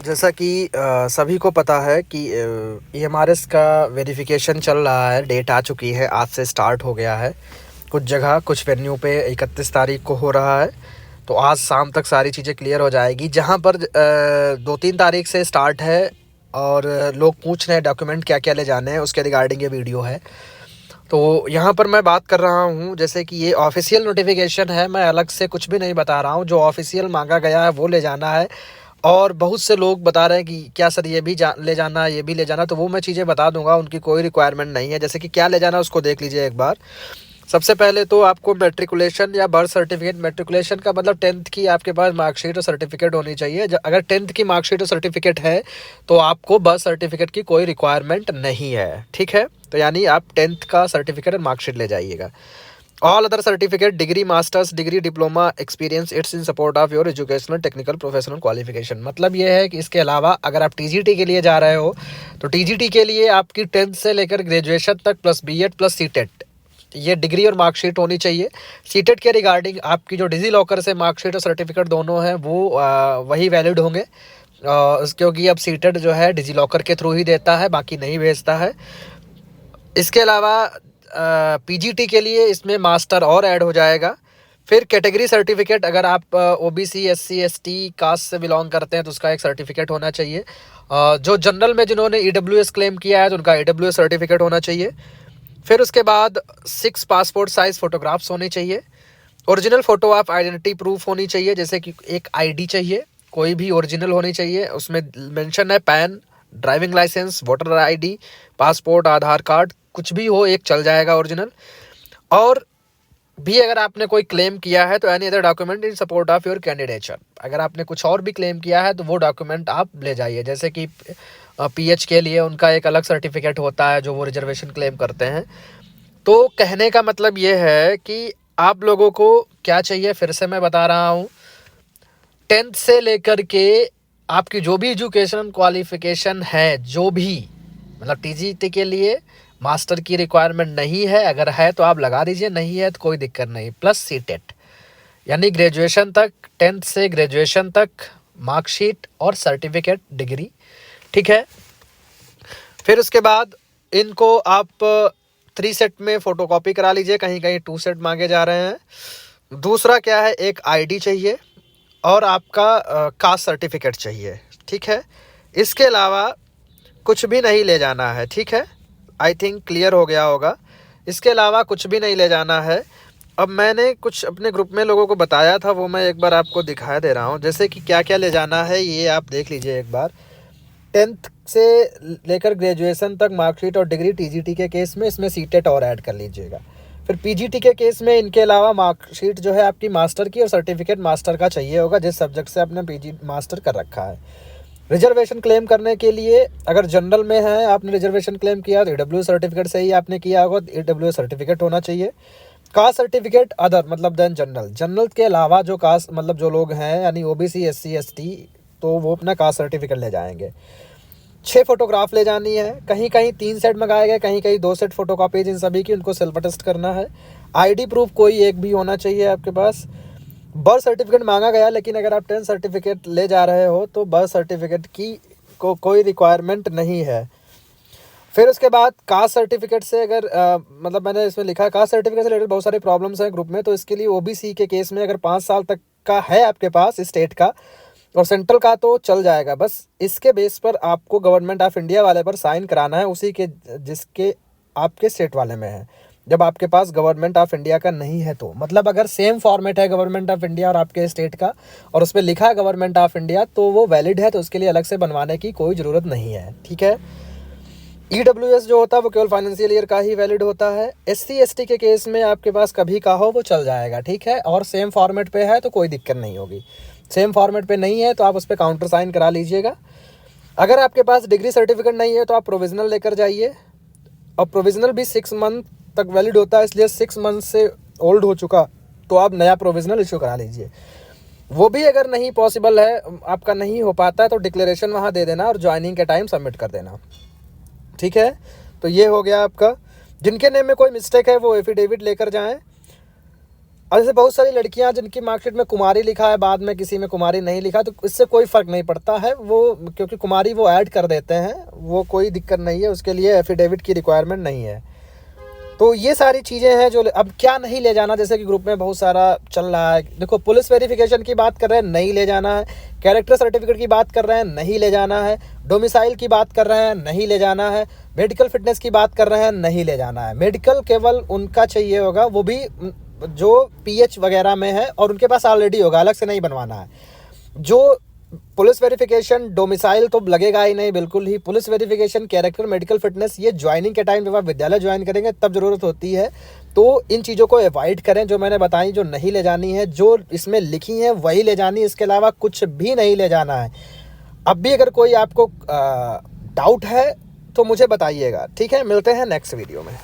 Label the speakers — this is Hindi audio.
Speaker 1: जैसा कि सभी को पता है कि EMRS का वेरिफिकेशन चल रहा है। डेट आ चुकी है, आज से स्टार्ट हो गया है। कुछ जगह कुछ वेन्यू पे 31 तारीख को हो रहा है, तो आज शाम तक सारी चीज़ें क्लियर हो जाएगी। जहाँ पर 2-3 तारीख से स्टार्ट है और लोग पूछ रहे हैं डॉक्यूमेंट क्या क्या ले जाने हैं, उसके रिगार्डिंग ये वीडियो है। तो यहाँ पर मैं बात कर रहा हूँ, जैसे कि ये ऑफिशियल नोटिफिकेशन है, मैं अलग से कुछ भी नहीं बता रहा हूँ। जो ऑफिशियल मांगा गया है वो ले जाना है। और बहुत से लोग बता रहे हैं कि क्या सर ये भी ले जाना, ये भी ले जाना, तो वो मैं चीज़ें बता दूंगा। उनकी कोई रिक्वायरमेंट नहीं है। जैसे कि क्या ले जाना उसको देख लीजिए एक बार। सबसे पहले तो आपको मैट्रिकुलेशन या बर्थ सर्टिफिकेट, मैट्रिकुलेशन का मतलब 10th की आपके पास मार्कशीट और सर्टिफिकेट होनी चाहिए। अगर 10th की मार्कशीट और सर्टिफिकेट है तो आपको बर्थ सर्टिफिकेट की कोई रिक्वायरमेंट नहीं है, ठीक है। तो यानी आप 10th का सर्टिफिकेट और मार्कशीट ले जाइएगा। All other certificate, degree, masters degree, diploma, experience, it's in support of your educational, technical, professional qualification. मतलब ये है कि इसके अलावा अगर आप TGT के लिए जा रहे हो तो TGT के लिए आपकी 10th से लेकर ग्रेजुएशन तक प्लस BEd प्लस CTET, ये डिग्री और मार्कशीट होनी चाहिए। CTET के रिगार्डिंग आपकी जो डिजी लॉकर से मार्कशीट और सर्टिफिकेट दोनों हैं वो वही वैलिड होंगे, क्योंकि अब CTET जो है डिजी लॉकर के थ्रू ही देता है, बाकी नहीं भेजता है। इसके अलावा PGT के लिए इसमें मास्टर और ऐड हो जाएगा। फिर कैटेगरी सर्टिफिकेट, अगर आप OBC SC ST कास्ट से बिलोंग करते हैं तो उसका एक सर्टिफिकेट होना चाहिए। जो जनरल में जिन्होंने EWS क्लेम किया है तो उनका EWS सर्टिफिकेट होना चाहिए। फिर उसके बाद 6 पासपोर्ट साइज़ फ़ोटोग्राफ्स होनी चाहिए। Original photo of identity proof होनी चाहिए, जैसे कि एक ID चाहिए, कोई भी ओरिजिनल होनी चाहिए। उसमें मेंशन है PAN, driving licence, voter ID, passport, Aadhaar card, कुछ भी हो एक चल जाएगा ओरिजिनल। और भी अगर आपने कोई क्लेम किया है तो any other document in support of your candidature. अगर आपने कुछ और भी क्लेम किया है तो वो डॉक्यूमेंट आप ले जाइए। जैसे कि PH के लिए उनका एक अलग सर्टिफिकेट होता है जो वो रिजर्वेशन क्लेम करते हैं। तो कहने का मतलब ये है कि आप लोगों को क्या चाहिए, फिर से मैं बता रहा हूँ। 10th से लेकर के आपकी जो भी एजुकेशन क्वालिफिकेशन है, जो भी, मतलब TGT के लिए मास्टर की रिक्वायरमेंट नहीं है, अगर है तो आप लगा दीजिए, नहीं है तो कोई दिक्कत नहीं। प्लस CTET यानी ग्रेजुएशन तक, 10th से ग्रेजुएशन तक मार्कशीट और सर्टिफिकेट, डिग्री, ठीक है। फिर उसके बाद इनको आप 3 सेट में फ़ोटोकॉपी करा लीजिए, कहीं कहीं 2 सेट मांगे जा रहे हैं। दूसरा क्या है, एक ID चाहिए और आपका कास्ट सर्टिफिकेट चाहिए, ठीक है। इसके अलावा कुछ भी नहीं ले जाना है, ठीक है। आई थिंक क्लियर हो गया होगा। इसके अलावा कुछ भी नहीं ले जाना है। अब मैंने कुछ अपने ग्रुप में लोगों को बताया था, वो मैं एक बार आपको दिखा दे रहा हूँ। जैसे कि क्या क्या ले जाना है ये आप देख लीजिए एक बार। 10th से लेकर ग्रेजुएशन तक मार्कशीट और डिग्री TGT के केस में, इसमें CTET और ऐड कर लीजिएगा। फिर PGT के केस में इनके अलावा मार्कशीट जो है आपकी मास्टर की और सर्टिफिकेट मास्टर का चाहिए होगा, जिस सब्जेक्ट से आपने PG मास्टर कर रखा है। रिजर्वेशन क्लेम करने के लिए अगर जनरल में है, आपने रिजर्वेशन क्लेम किया तो EWS सर्टिफिकेट से ही आपने किया होगा, तो EWS सर्टिफिकेट होना चाहिए। कास्ट सर्टिफिकेट अदर मतलब देन जनरल के अलावा जो कास्ट मतलब जो लोग हैं यानी OBC SC ST, तो वो अपना कास्ट सर्टिफिकेट ले जाएंगे। 6 फोटोग्राफ ले जानी है। कहीं कहीं 3 सेट मंगाए गए, कहीं कहीं 2 सेट फोटोकॉपीज, इन सभी की उनको सेल्फ अटेस्ट करना है। ID प्रूफ कोई एक भी होना चाहिए आपके पास। बर्थ सर्टिफिकेट मांगा गया, लेकिन अगर आप 10th सर्टिफिकेट ले जा रहे हो तो बर्थ सर्टिफिकेट की कोई रिक्वायरमेंट नहीं है। फिर उसके बाद कास्ट सर्टिफिकेट से अगर मतलब मैंने इसमें लिखा कास्ट सर्टिफिकेट से रिलेटेड बहुत सारे प्रॉब्लम्स हैं ग्रुप में, तो इसके लिए OBC के केस में अगर 5 साल तक का है आपके पास स्टेट का और सेंट्रल का तो चल जाएगा। बस इसके बेस पर आपको गवर्नमेंट ऑफ इंडिया वाले पर साइन कराना है, उसी के जिसके आपके स्टेट वाले में है। जब आपके पास गवर्नमेंट ऑफ इंडिया का नहीं है तो मतलब अगर सेम फॉर्मेट है गवर्नमेंट ऑफ इंडिया और आपके स्टेट का और उस पर लिखा है गवर्नमेंट ऑफ इंडिया, तो वो वैलिड है, तो उसके लिए अलग से बनवाने की कोई ज़रूरत नहीं है, ठीक है। EWS जो होता है वो केवल फाइनेंशियल ईयर का ही वैलिड होता है। SC ST के केस में आपके पास कभी का हो वो चल जाएगा, ठीक है। और सेम फॉर्मेट पे है तो कोई दिक्कत नहीं होगी। सेम फॉर्मेट पे नहीं है तो आप उस पर काउंटर साइन करा लीजिएगा। अगर आपके पास डिग्री सर्टिफिकेट नहीं है तो आप प्रोविज़नल लेकर जाइए, और प्रोविज़नल भी 6 मंथ तक वैलिड होता है, इसलिए 6 मंथ से ओल्ड हो चुका तो आप नया प्रोविज़नल इशू करा लीजिए। वो भी अगर नहीं पॉसिबल है, आपका नहीं हो पाता है, तो डिक्लेरेशन वहाँ दे देना और ज्वाइनिंग के टाइम सबमिट कर देना, ठीक है। तो ये हो गया आपका। जिनके नेम में कोई मिस्टेक है वो एफिडेविट लेकर जाएं। और जैसे बहुत सारी लड़कियां जिनकी मार्कशीट में कुमारी लिखा है, बाद में किसी में कुमारी नहीं लिखा, तो इससे कोई फ़र्क नहीं पड़ता है, वो क्योंकि कुमारी वो ऐड कर देते हैं, वो कोई दिक्कत नहीं है, उसके लिए एफिडेविट की रिक्वायरमेंट नहीं है। तो ये सारी चीज़ें हैं जो अब क्या नहीं ले जाना, जैसे कि ग्रुप में बहुत सारा चल रहा है। देखो, पुलिस वेरिफिकेशन की बात कर रहे हैं, नहीं ले जाना है। कैरेक्टर सर्टिफिकेट की बात कर रहे हैं, नहीं ले जाना है। डोमिसाइल की बात कर रहे हैं, नहीं ले जाना है। मेडिकल फिटनेस की बात कर रहे हैं, नहीं ले जाना है। मेडिकल केवल उनका चाहिए होगा, वो भी जो पीएच वगैरह में है और उनके पास ऑलरेडी होगा, अलग से नहीं बनवाना है। जो पुलिस वेरिफिकेशन, डोमिसाइल तो लगेगा ही नहीं बिल्कुल ही। Police verification, character, medical fitness, ये ज्वाइनिंग के टाइम जब आप विद्यालय ज्वाइन करेंगे तब ज़रूरत होती है। तो इन चीज़ों को अवॉइड करें जो मैंने बताई, जो नहीं ले जानी है। जो इसमें लिखी हैं वही ले जानी है, इसके अलावा कुछ भी नहीं ले जाना है। अब भी अगर कोई आपको डाउट है तो मुझे बताइएगा, ठीक है। मिलते हैं नेक्स्ट वीडियो में।